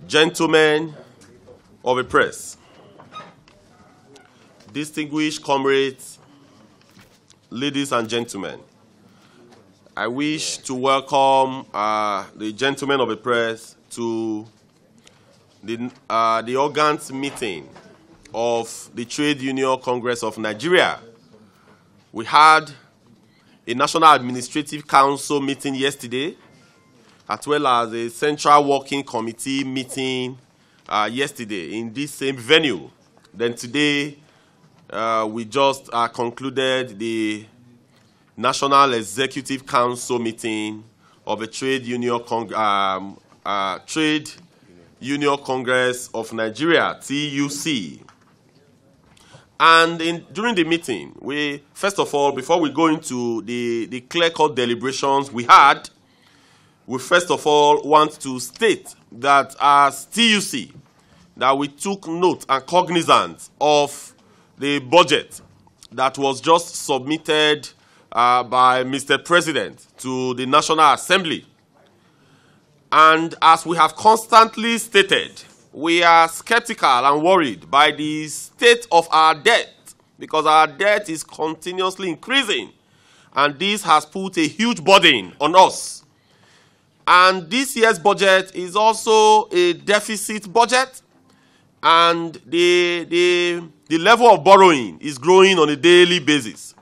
Gentlemen of the press, distinguished comrades, ladies and gentlemen, I wish to welcome the gentlemen of the press to the August meeting of the Trade Union Congress of Nigeria. We had a National Administrative Council meeting yesterday, as well as a Central Working Committee meeting yesterday in this same venue. Then today, we just concluded the National Executive Council meeting of the Trade Union Congress of Nigeria, TUC. And during the meeting, we, first of all, before we go into the clear-cut deliberations we had, we first of all want to state that as TUC, that we took note and cognizance of the budget that was just submitted by Mr. President to the National Assembly. And as we have constantly stated, we are skeptical and worried by the state of our debt, because our debt is continuously increasing, and this has put a huge burden on us. And this year's budget is also a deficit budget, and the level of borrowing is growing on a daily basis.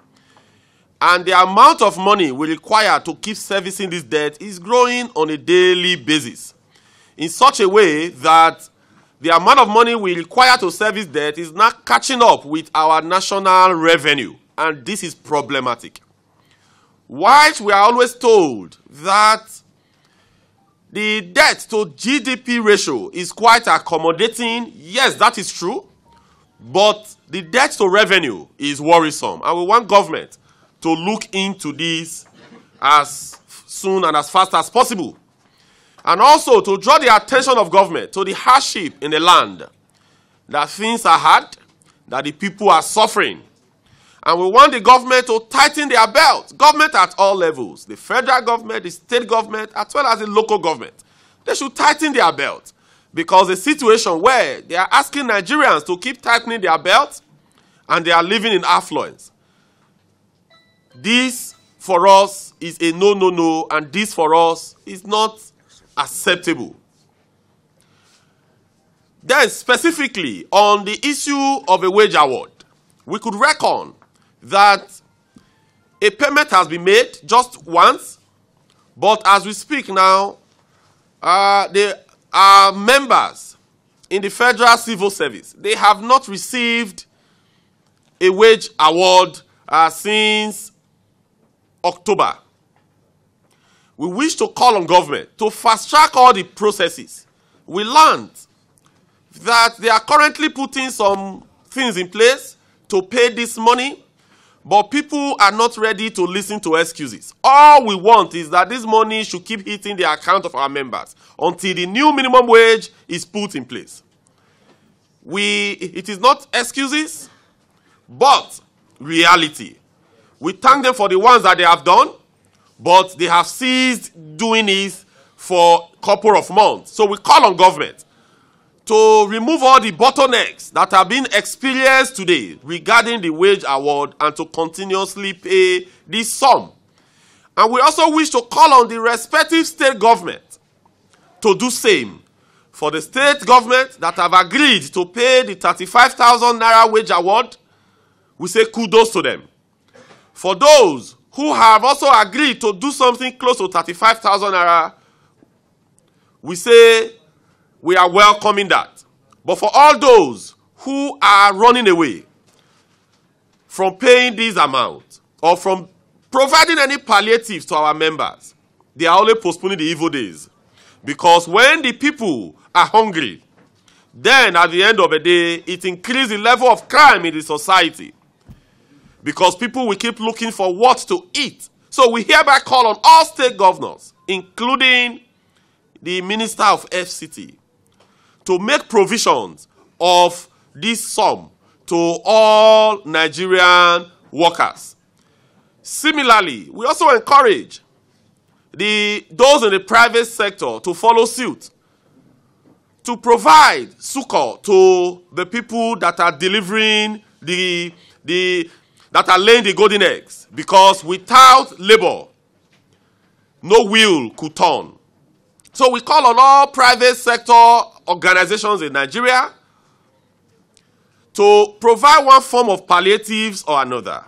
And the amount of money we require to keep servicing this debt is growing on a daily basis, in such a way that the amount of money we require to service debt is not catching up with our national revenue, and this is problematic. Whilst we are always told that the debt to GDP ratio is quite accommodating, yes, that is true, but the debt to revenue is worrisome, and we want government to look into this as soon and as fast as possible. And also to draw the attention of government to the hardship in the land, that things are hard, that the people are suffering. And we want the government to tighten their belt. Government at all levels, the federal government, the state government, as well as the local government. They should tighten their belt, because the situation where they are asking Nigerians to keep tightening their belt and they are living in affluence. This for us is a no, and this for us is not acceptable. Then specifically on the issue of a wage award, we could reckon that a payment has been made just once, but as we speak now, there are members in the Federal Civil Service. They have not received a wage award since October. We wish to call on government to fast-track all the processes. We learned that they are currently putting some things in place to pay this money, but people are not ready to listen to excuses. All we want is that this money should keep hitting the account of our members until the new minimum wage is put in place. It is not excuses, but reality. We thank them for the ones that they have done, but they have ceased doing it for a couple of months. So we call on government to remove all the bottlenecks that have been experienced today regarding the wage award and to continuously pay this sum. And we also wish to call on the respective state government to do same. For the state government that have agreed to pay the 35,000 naira wage award, we say kudos to them. For those who have also agreed to do something close to 35,000 naira, we say we are welcoming that. But for all those who are running away from paying this amount or from providing any palliatives to our members, they are only postponing the evil days. Because when the people are hungry, then at the end of the day, it increases the level of crime in the society. Because people will keep looking for what to eat. So we hereby call on all state governors, including the Minister of FCT, to make provisions of this sum to all Nigerian workers. Similarly, we also encourage those in the private sector to follow suit, to provide succor to the people that are delivering that are laying the golden eggs, because without labor, no wheel could turn. So we call on all private sector organizations in Nigeria to provide one form of palliatives or another,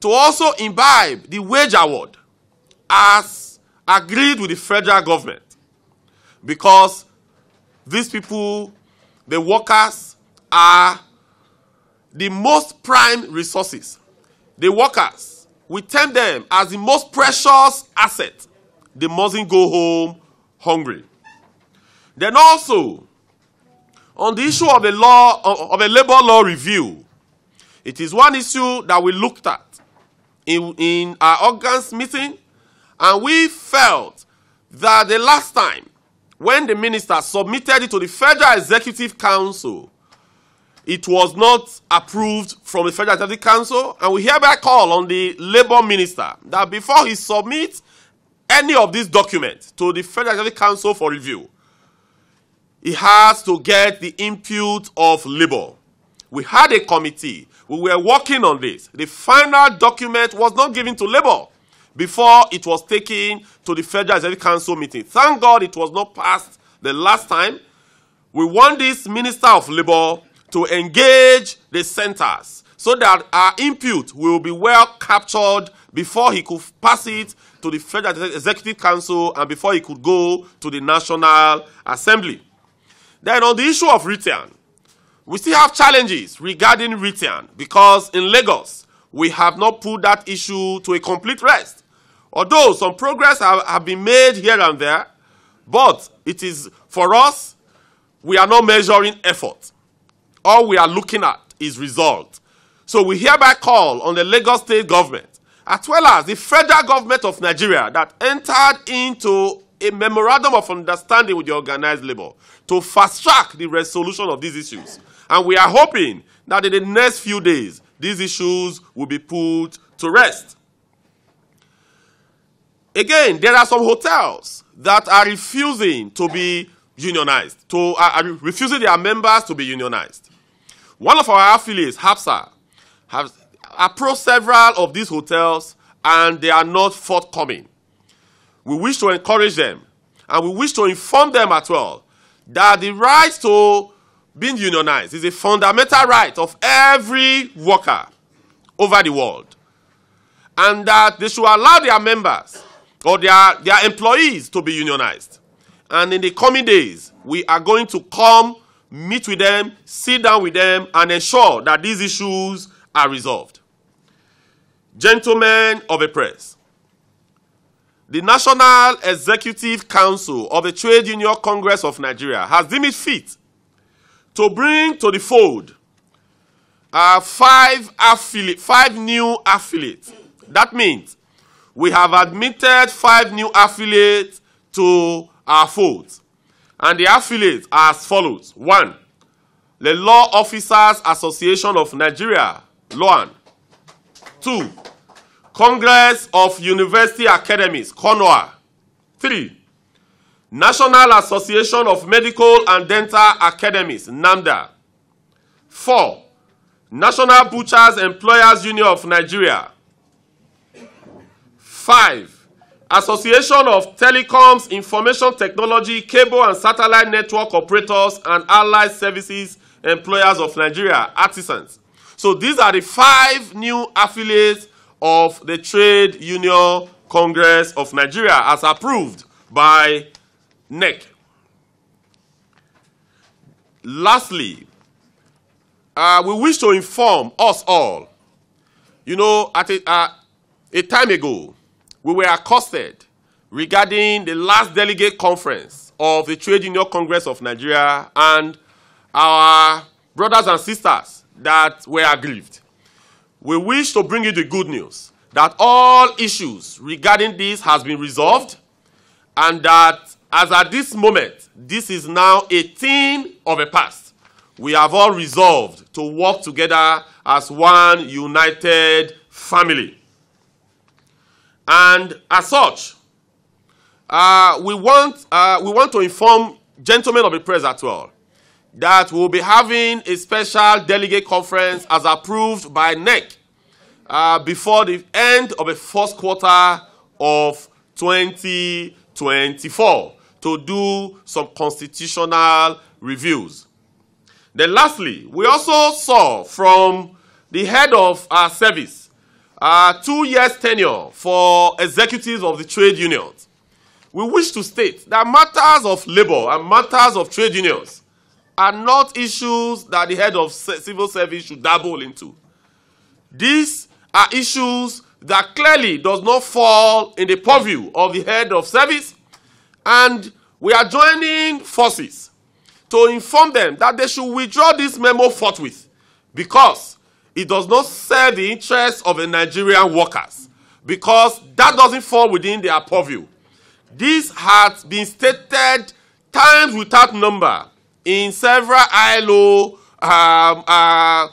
to also imbibe the wage award as agreed with the federal government, because these people, the workers, are the most prime resources. The workers, we term them as the most precious asset. They mustn't go home hungry. Then also, on the issue of a labor law review, it is one issue that we looked at in our August meeting, and we felt that the last time when the minister submitted it to the Federal Executive Council, it was not approved from the Federal Executive Council, and we hereby call on the Labour Minister that before he submits any of these documents to the Federal Executive Council for review, he has to get the input of Labour. We had a committee. We were working on this. The final document was not given to Labour before it was taken to the Federal Executive Council meeting. Thank God it was not passed the last time. We want this Minister of Labour to engage the centers so that our input will be well captured before he could pass it to the Federal Executive Council and before he could go to the National Assembly. Then on the issue of return, we still have challenges regarding return, because in Lagos, we have not put that issue to a complete rest. Although some progress have been made here and there, but it is, for us, we are not measuring effort. All we are looking at is result. So we hereby call on the Lagos State government, as well as the federal government of Nigeria that entered into a memorandum of understanding with the organized labor, to fast-track the resolution of these issues. And we are hoping that in the next few days, these issues will be put to rest. Again, there are some hotels that are refusing to be unionized, are refusing their members to be unionized. One of our affiliates, HAPSA, has approached several of these hotels, and they are not forthcoming. We wish to encourage them, and we wish to inform them as well that the right to being unionized is a fundamental right of every worker over the world, and that they should allow their members or their employees to be unionized. And in the coming days, we are going to come, meet with them, sit down with them, and ensure that these issues are resolved. Gentlemen of the press, the National Executive Council of the Trade Union Congress of Nigeria has deemed it fit to bring to the fold 5 new affiliates. That means we have admitted 5 new affiliates to our fold. And the affiliates are as follows. 1, the Law Officers Association of Nigeria, LOAN. 2, Congress of University Academies, CONOA. 3, National Association of Medical and Dental Academies, NAMDA. 4, National Butchers Employers Union of Nigeria. 5, Association of Telecoms, Information Technology, Cable and Satellite Network Operators and Allied Services Employers of Nigeria, Artisans. So these are the 5 new affiliates of the Trade Union Congress of Nigeria as approved by NEC. Lastly, we wish to inform us all, you know, at a time ago, we were accosted regarding the last delegate conference of the Trade Union Congress of Nigeria and our brothers and sisters that were aggrieved. We wish to bring you the good news that all issues regarding this has been resolved, and that as at this moment, this is now a thing of the past. We have all resolved to work together as one united family. And as such, we want to inform gentlemen of the press as well, that we'll be having a special delegate conference as approved by NEC before the end of the first quarter of 2024 to do some constitutional reviews. Then lastly, we also saw from the head of our service 2 years tenure for executives of the trade unions. We wish to state that matters of labor and matters of trade unions are not issues that the head of civil service should dabble into. These are issues that clearly does not fall in the purview of the head of service, and we are joining forces to inform them that they should withdraw this memo forthwith because it does not serve the interests of the Nigerian workers, because that doesn't fall within their purview. This has been stated times without number in several ILO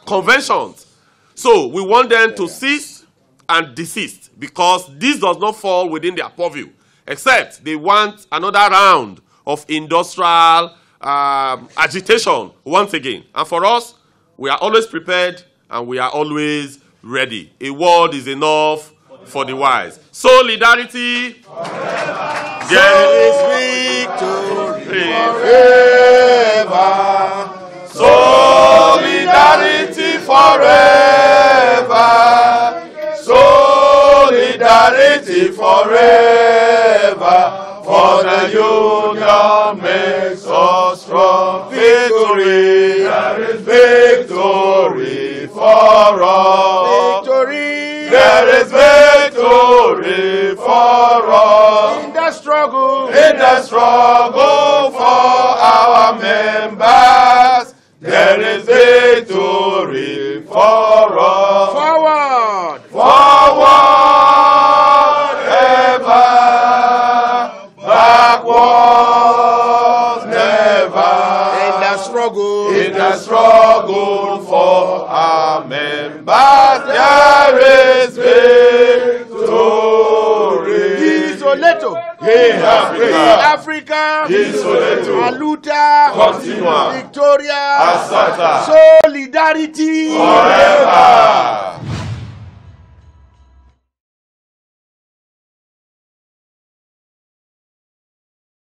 conventions. So we want them to cease and desist because this does not fall within their purview, except they want another round of industrial agitation once again. And for us, we are always prepared and we are always ready. A word is enough for the wise. Solidarity. Forever. There is victory forever. Solidarity forever. Solidarity forever. For the union makes us strong. Victory. There is victory for us. Victory. There is victory for us. In the struggle for our members, there is victory for us. Forward. Forward ever. Backwards never. In the struggle for our members, there is victory. Isoleto. In Africa. Isoleto. Aluta. Continua. Victoria. Asata. Solidarity. Forever.